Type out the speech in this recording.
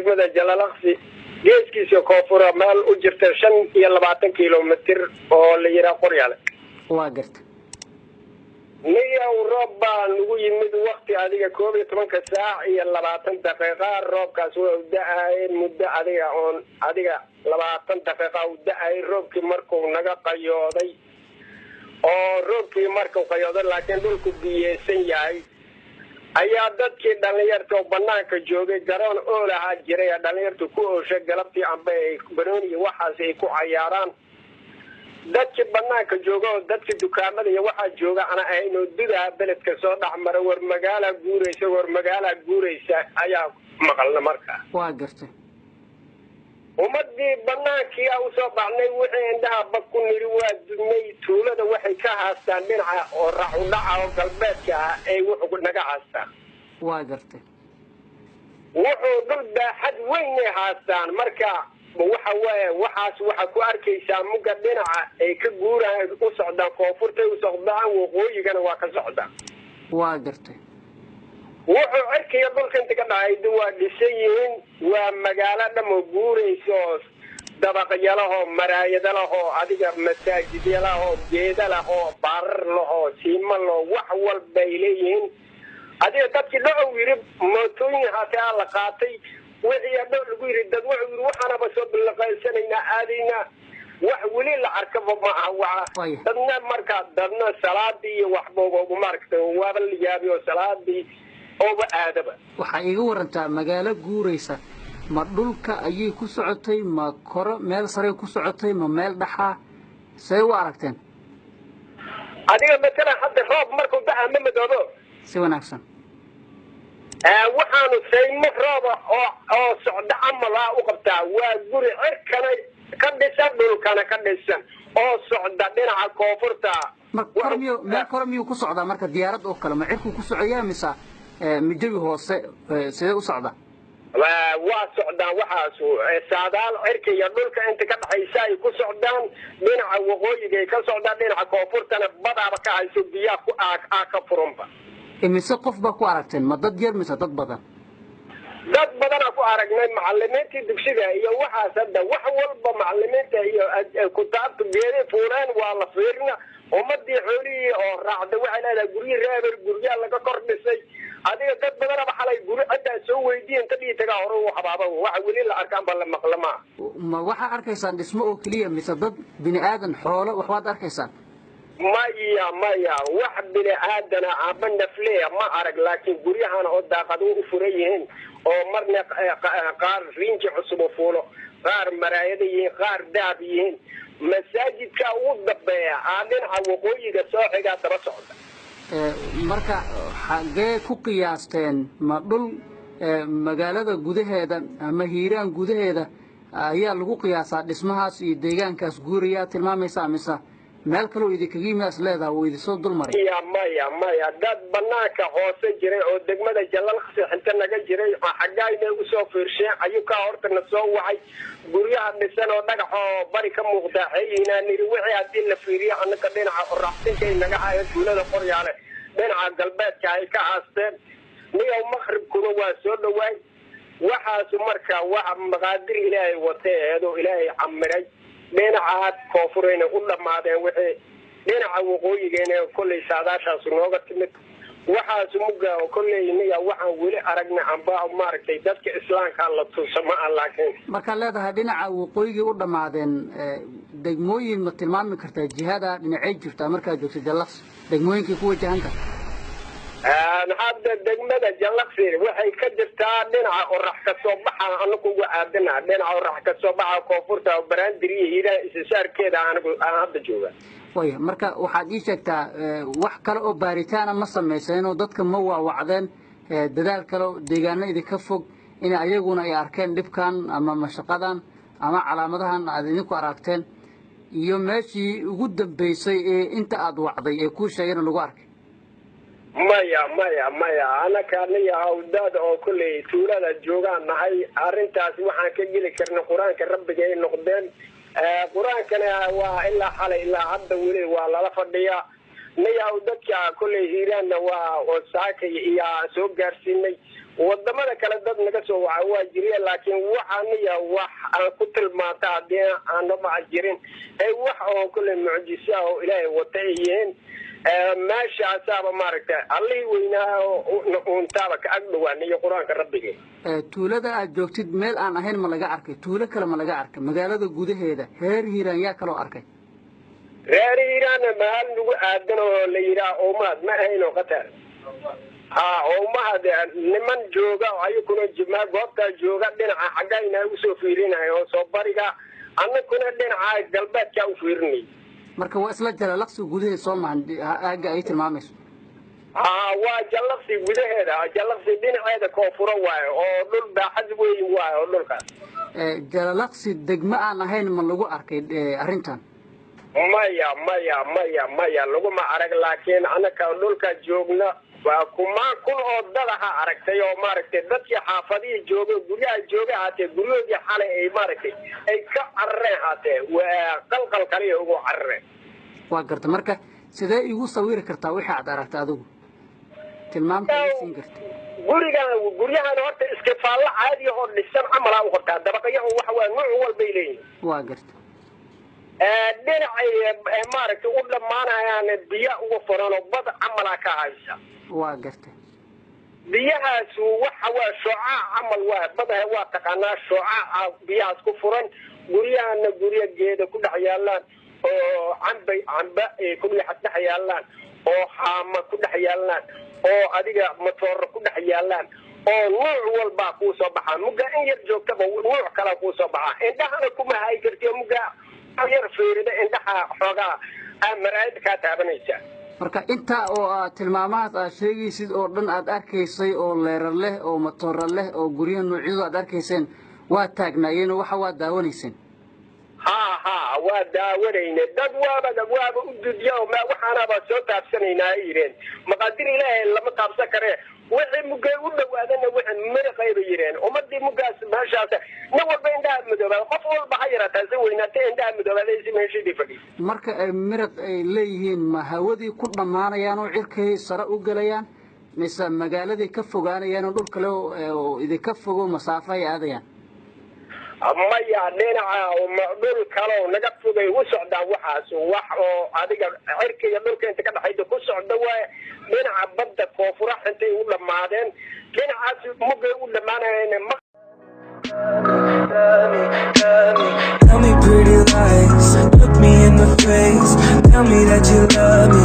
degmada Jalalaqsi geeskiisa koonfura meel u jirta 25 kiiloomitir oo la yiraahdo Qoryaale waa garta niyow roob baan ugu yimid waqti adiga 12 saac iyo 20 daqiiqo roobkaas oo da'ay muddo adiga 20 daqiiqo oo da'ay roobkii markuu naga qayooday oo roobkii markuu qayooday laakiin dhulku biyeysan yahay ayaa dadkii dhalinyarta banaanka joogay garoon oo lahaa jiray dhalinyartu ku ooshay galabtii amba ay barooni waxaas ay ku cayaaraan dadkii banaanka jooga oo dadkii dukaamada iyo waxa jooga ana aynu dudaa beledka soo dhaxmara war magaala guureysa ayaa maqalna markaa waa gartay umadii banaankii u soo baxnay wixii indhaha bad ku niri waa dudmay tuulada waxay ka haastaan dhinaca oo raacu dhaca oo galbeedka ay wuxuu naga haastaan waa gartay wuxuu dul baaxad weyn haastaan marka waxa ku arkaysaa muga dhinaca ay ka guuraan u socdaan koonfurta u socdaan waqooyigana waa ka socdaan waa gartay wuxuu arkaya dhulkan ka dhacay waa dhisayiin waa magaalo dhamo guurayso dabaqyalaho maraayadalaho adiga masaajidalaho geedalaho baararlaho siimalo wax walba ay leeyihiin adiga dadkii dhaw yiri mootooyin hataa la qaatay wixii dhaw lagu yiri dad wuxuu yiri waxaanaba soo bilaqaysanayna aadayna wax wali la arkaba ma aha dadna marka dadna salaadii iyo waxba ugu markay waaba la yaabiyo salaadii oo aadaba waxa iga warantaa magaalo guureysa ma dhulka ayay ku socotay ma koro meel sare ku socotay ma meel dhaxa say u aragteen adiga mesela hadda roob markuu dhaca madoobo si wanaagsan waxaanu saymo roob oo socda amala u qabtaa waa guri cirkana ka dhisan dhulkana ka dhisan oo socda dhinaca koonfurta kormiyo ku socda marka diyaarad oo kale ma cirku ku socoyaa mise mijabi hoose sidee u socda waa socdaan waxaas saadaal cirka iyo dhulka inta ka dhaxaysa ay ku socdaan dhinaca waqooyiga ay ka socdaan dhinaca koonfurtana badaaba ka hayso biyaha ku ka furanba imise qof baa ku aragteen ma dad yar mise dad badan ku aragnay macallimiintii dugsiga iyo waxaas hadda wax walba macallimiinta iyo kutaabta geeday fuulaan waa la fiirina ummadii xoolihii oo raacda waxay leedahay guryo reeber guryaa laga kor dhisay adiga dad badanaba xalay guri hadda soo weydiin tadii taga hore u xabaaba waxa wali la arkaan bal maqlama ma waxa arkaysaan dhismo oo kaliya mise dad bini aadan xoolo wax waad arkaysaan maya wax bini aadana ama nafleeya ma arag laakiin guryahan oo daaqado u furan yihiin oo marna qaar riinji cusub oo fuulo qaar maraayada yihiin qaar daab yihiin masaajidka ugu dambeeya dhinaca waqooyiga soo xiga daba socda marka xagee ku qiyaasteen ma dhul magaalada gudaheeda ama hiiraan gudaheeda ayaa lagu qiyaasaa dhismahaas iyo deegaankaas guuraya tilmaamaysa mise meel kale oo idinkaga yimaas leedahay oo idin soo dulmaray maya dad banaanka hoose jiray oo degmada Jalalaqsi inta naga jiray xagayna u soo fiirshay ayuu ka hortana soo wacay guryaha dhisan oo dhagax oo bari ka muuqda hayina niri wixii hadii la fiiriyo anaka dhinaca qorraxsinkay naga hayo tuulada Qoryaale dhinaca galbeedka ay ka haasteen niyow maqribkuna waa soo dhawaay waxaas marka waxa maqaadir Ilaahay wateedo Ilaahay camiray dhinaca koonfurayna u dhamaadeen wixii dhinaca waqooyigeena kulay saadaashaas nooga timid waxaas muga kulay niya waxaan wali aragnay amba maartay dadka islaamka la tusama laakiin marka leedahay dhinaca waqooyiga u dhamaadeen degmooyin ma tilmaami kartaa jihada dhinacay jirta marka joogto Jalalaqsi degmooyinkii ku wajahanta hadda degmada Jalalaqsi waxay ka jirtaa dhinaca orax ka soo baxa anagu aadana dhinaca orax ka soo baxa koonfurta baraandiriye hiiraan isaarkeeda anagu hadda jooga way marka waxaad ii sheegtaa wax kale oo baaritaan ma sameeyeen oo dadka ma waawacdeen dadaal kale deegaanada ka fog in ayaguna ay arkeen dibkan ama mashaqadan ama calaamadahan aad idinku aragteen iyo meeshii ugu dambeysay ee inta aad wacday ee ku sheegeen lagu arkay maya ana kaaniya awdaad oo kulay tuulada joogaan nahay arintaas waxaan ka geli karnaa quraanka rabbiga ay noqdeen quraankana waa ilaa xalay ilaa hadda wali waa lala fadhiyaa niya dadka kulay hiiraanna waa oo saaka iyo soo gaarsiinay wadamada kale dad naga soo waxa waa jireen laakiin waxaaniya wax aan ku tilmaanta hadii aan ma jirin ay wax oo kale mucjiso oo Ilaahay watayeen maasha asaaba maaragtay allii weynaa oo taaba ka agdhawaan iyo quraanka rabbiga tuulada aad joogtid meel aan ahayn ma laga arkay tuulo kale ma laga arkay magaalada gudaheeda heer hiiraan yaa kala arkay reer hiiraan maal lagu aadan oo la yiraa oo ma ahayno qatar oo ma hada niman jooga ayukuna jimaa goobta jooga dhinaca xagayna u soo fiirinayo soo bariga annaguna dhinaca galbeedka u fiirinay marka waa isla Jalalaqsi gudaheeda Soomaan aaga ay tilmaamayso waa Jalalaqsi gudaheeda Jalalaqsi dhinaceeda koonfur waayo oo dhul baaxad weyn waayo dhulkaas Jalalaqsi degmo aan ahayn ma lagu arkay arintan maya lagu ma arag laakiin anaka dhulka joogna waa kuma kun oo dadaha aragtay oo maaragtay dadkii xaafadii jooga guryaha jooga haatee guryahoodii xalay ay maaragtay ay ka carreen haatee waa qalqal kale ugu carreen waa garta marka sidee igu sawiri kartaa wixii aad aragtay adigu tilmaamta siin kartaa guryahan horta iskifaalo caadi oo dhisan camal ah u qortaa dabaqayaha waxa waa nooc walba leeyahay waa garta dhinacay maaragtay u dhamaanayaan biyo ugu furan oo bad camal ka haysa waa garta biyahaas waxa waa shucaac camal waa badaha waa taqaanaa shucaac biyahaas ku furan guriyahana guriya geeda ku dhex yaalaan oo camba ku dhex yaalaan oo haama ku dhex yaalaan oo adiga matoor ku dhex yaalaan oo nooc walba ku soo baxaa muga in yar joogtaba nooc kale ku soo baxaa indhahana kuma hay kartiyo muga yar fiirida indhaha xoogaa amarayd ka taabanaysa marka inta oo tilmaamaha aad sheegaysid oo dhan aad arkaysay oo leerar leh oo matoor leh oo guriyo noocyadu aad arkayseen waa taagnaayeen waxa waa daawanayseen waa daawanayna dad waaba u dudiyo ma waxaana ba soo taabsanaynaa yireen maqadir Ilaahay lama taabsan kare wixii mugay u dhawaadana wixii marqayba yireen umadii mugaas maashaas nin walba indhaha madooba qof walba hayrataa si weynaatay indhaha madooba si meeshii fadhi marka mirad ay leeyihiin ma hawadii ku dhamaanayaan oo cirkay sare u galayaan mise magaaladii ka fogaanayaan oo dhul kale oo idinka fogo masaafo ay aadayaan maya dhinaca dhul kale oo naga fogay u socdaan waxaas wax oo adiga cirkiga dhulka inta ka dhaxayda ku socda waa dhinaca badda koonfur intay u dhamaadeen dhinacaas mugay u dhamaanayeen Tell me pretty lies, look me in the face, tell me that you love me.